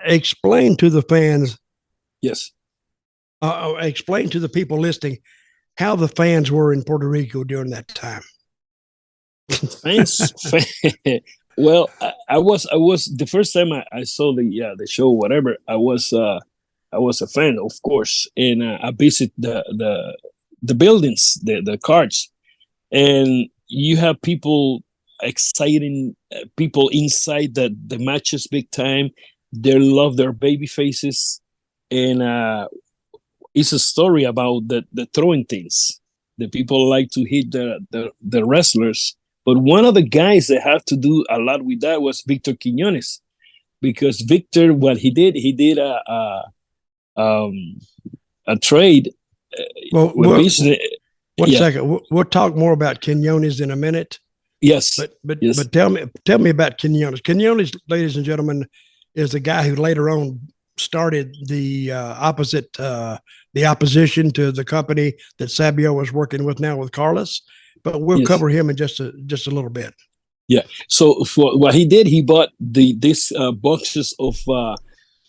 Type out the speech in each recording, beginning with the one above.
explain to the fans. Yes. Explain to the people listening how the fans were in Puerto Rico during that time. Fans. Well, I was the first time I saw the show, whatever. I was a fan, of course, and I visit the buildings, the cards, and you have people exciting people inside the matches big time. They love their baby faces, and it's a story about the throwing things. The people like to hit the wrestlers, but one of the guys that have to do a lot with that was Victor Quiñones, because Victor, what he did a trade. Well, one second. We'll talk more about Quiñones in a minute. Yes, but yes. but tell me about Quiñones. Quiñones, ladies and gentlemen, is the guy who later on started the opposition to the company that Savio was working with now with Carlos. But we'll cover him in just a little bit. Yeah. So for what he did, he bought these boxes of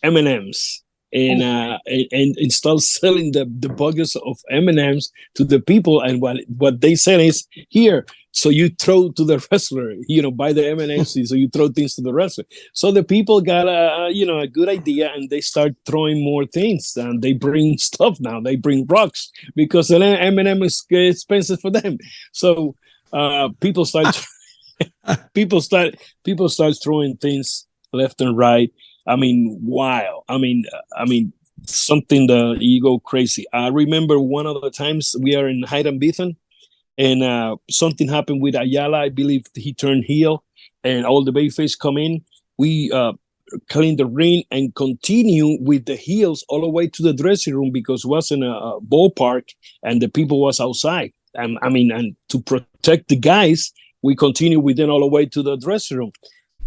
M&Ms. And start selling the buckets of M&Ms to the people, and what they said is, here, so you throw to the wrestler, buy the M&Ms, so you throw things to the wrestler. So the people got a good idea, and they start throwing more things, and they bring stuff now. They bring rocks because the M&M is expensive for them. So people start throwing things left and right. I mean, wow. I mean, something that you go crazy. I remember one of the times we are in Hyde and Beaton, and something happened with Ayala. I believe he turned heel, and all the babyface come in. We clean the ring and continue with the heels all the way to the dressing room, because it was in a ballpark and the people was outside. And to protect the guys, we continue with them all the way to the dressing room.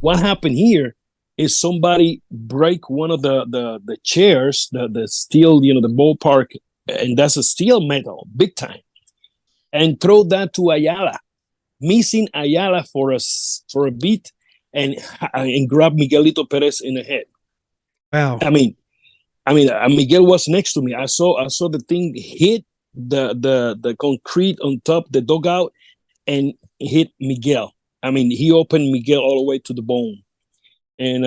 What happened here is somebody break one of the chairs, the steel, the ballpark, and that's a steel metal, big time, and throw that to Ayala, missing Ayala for a beat, and grab Miguelito Perez in the head. Wow. I mean, Miguel was next to me. I saw the thing hit the concrete on top the dugout and hit Miguel. I mean, he opened Miguel all the way to the bone. And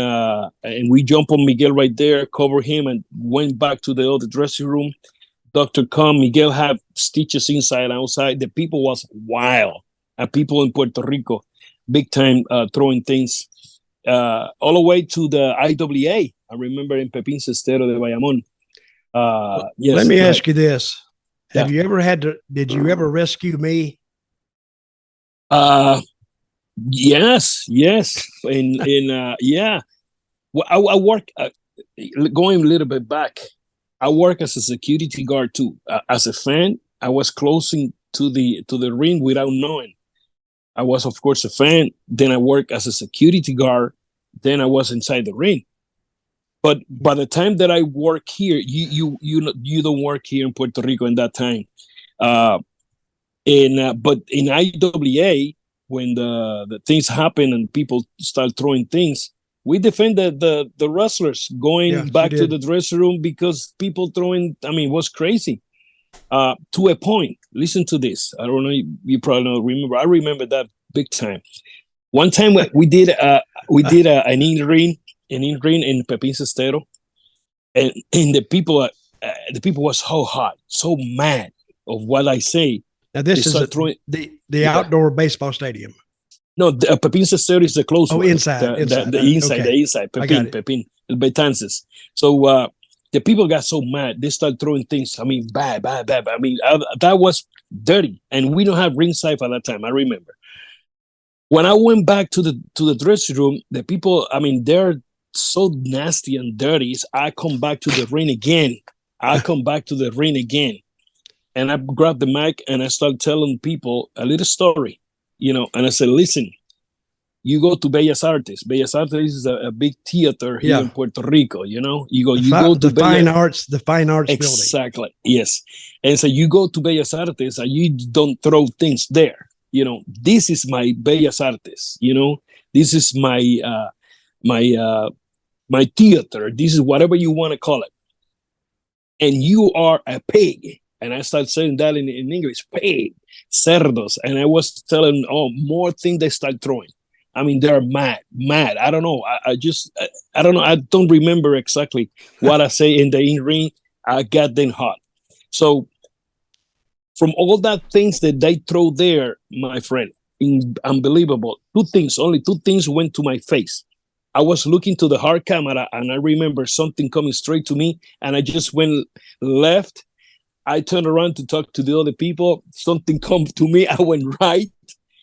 we jump on Miguel right there, cover him, and went back to the other dressing room. Doctor come, Miguel had stitches inside and outside. The people was wild. People in Puerto Rico, big time, throwing things all the way to the IWA. I remember in Pepín Cestero de Bayamón. Yes. Let me ask you this: did you ever rescue me? Yes. Yeah. Well, I work, going a little bit back, I work as a security guard too. As a fan, I was closing to the ring without knowing. I was, of course, a fan. Then I worked as a security guard. Then I was inside the ring. But by the time that I work here, you don't work here in Puerto Rico in that time. But in IWA, when the things happen and people start throwing things, we defend the wrestlers going back to the dressing room, because people throwing, was crazy. To a point. Listen to this. I don't know, you probably don't remember. I remember that big time. One time we did an in-ring in Pepín Cestero, and the people was so hot, so mad of what I say. Now this is the outdoor baseball stadium. No, Pepín Cestero is the close one. Inside. The inside. Pepín, Betances. So the people got so mad, they started throwing things. Bad. That was dirty, and we don't have ringside at that time. I remember when I went back to the dressing room, the people, they're so nasty and dirty. I come back to the ring again. And I grabbed the mic and I started telling people a little story, and I said, listen, you go to Bellas Artes. Bellas Artes is a big theater here in Puerto Rico, you go to the fine arts building. Exactly, yes. And so you go to Bellas Artes and you don't throw things there. This is my Bellas Artes, this is my my theater. This is whatever you want to call it. And you are a pig. And I started saying that in English, pig, cerdos. And I was telling them, more things they start throwing. I mean, they're mad. I don't know. I don't know. I don't remember exactly what I say in the in-ring. I got them hot. So from all that things that they throw there, my friend, unbelievable. Only two things went to my face. I was looking to the hard camera, and I remember something coming straight to me, and I just went left. I turned around to talk to the other people. Something come to me. I went right.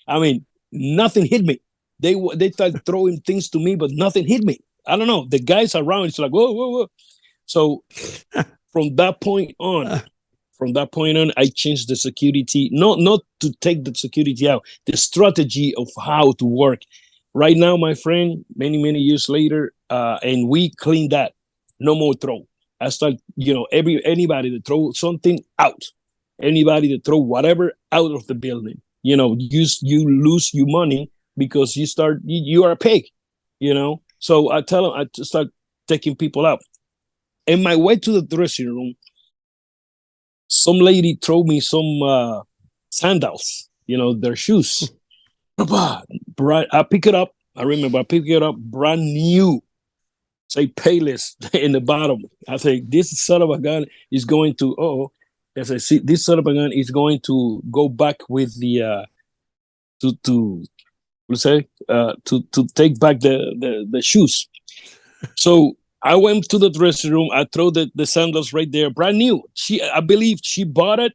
I mean, nothing hit me. They started throwing things to me, but nothing hit me. I don't know. The guys around, it's like, whoa, whoa, whoa. So from that point on, I changed the security. Not to take the security out, the strategy of how to work. Right now, my friend, many years later, and we cleaned that. No more throw. I start, anybody that throw something out, anybody that throw whatever out of the building, you lose your money because you are a pig, So I tell them, I start taking people out. In my way to the dressing room, some lady throw me some sandals, their shoes. I pick it up. I remember I pick it up brand new. Say Payless in the bottom. I say, this son of a gun is going to, as I see, this son of a gun is going to go back with the, to take back the shoes. So I went to the dressing room. I throw the sandals right there, brand new. I believe she bought it,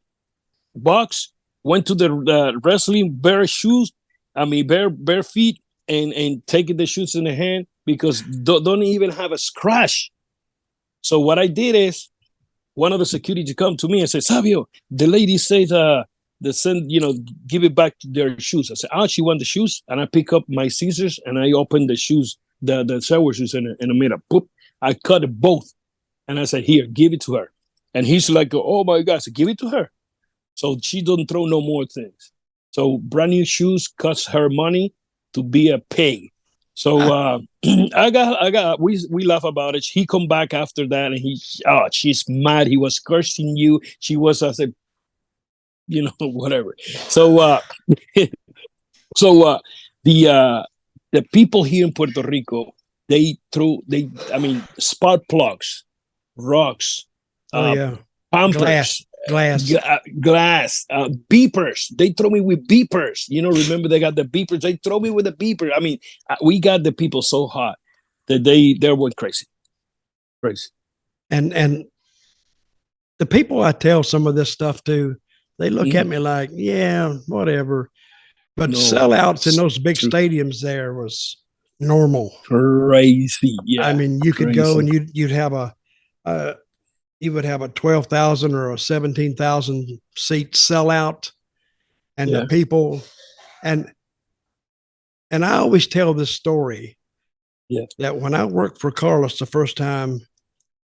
box, went to the wrestling bare shoes, bare feet, and taking the shoes in the hand, because don't even have a scratch. So what I did is, one of the security come to me and said, Savio, the lady says, give it back to their shoes. I said, she want the shoes? And I pick up my scissors and I open the shoes, the shower shoes in the middle. Boop. I cut it both. And I said, here, give it to her. And he's like, oh my God, so give it to her. So she don't throw no more things. So brand new shoes cost her money to be a pig. So we laugh about it. He come back after that and she's mad. He was cursing you. She was, I said, whatever. So the people here in Puerto Rico, spark plugs, rocks, pampers, glass, beepers. They throw me with beepers. Remember they got the beepers. They throw me with a beeper. I mean, we got the people so hot that they went crazy. And the people I tell some of this stuff to, they look at me like, yeah, whatever. But sellouts in those big stadiums there was normal. Crazy. Yeah. I mean, you could go and you'd have you would have a 12,000 or a 17,000 seat sellout, and the people, and I always tell this story that when I worked for Carlos the first time,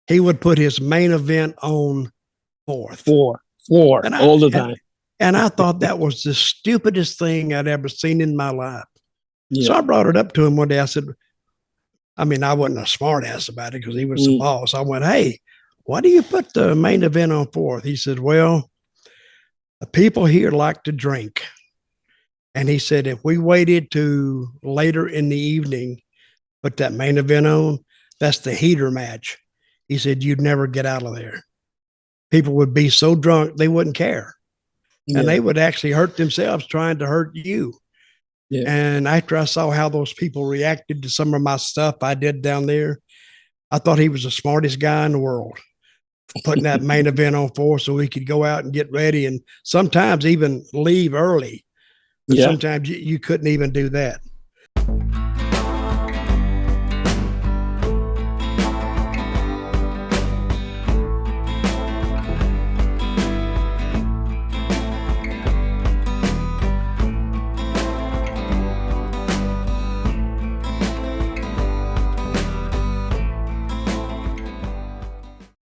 he would put his main event on fourth. Four all the time. And I thought that was the stupidest thing I'd ever seen in my life. Yeah. So I brought it up to him one day. I said, I wasn't a smart ass about it because he was the boss. I went, hey, why do you put the main event on fourth? He said, well, the people here like to drink. And he said, if we waited to later in the evening, put that main event on, that's the heater match. He said, you'd never get out of there. People would be so drunk, they wouldn't care. Yeah. And they would actually hurt themselves trying to hurt you. Yeah. And after I saw how those people reacted to some of my stuff I did down there, I thought he was the smartest guy in the world, putting that main event on fourth so we could go out and get ready and sometimes even leave early. But sometimes you couldn't even do that.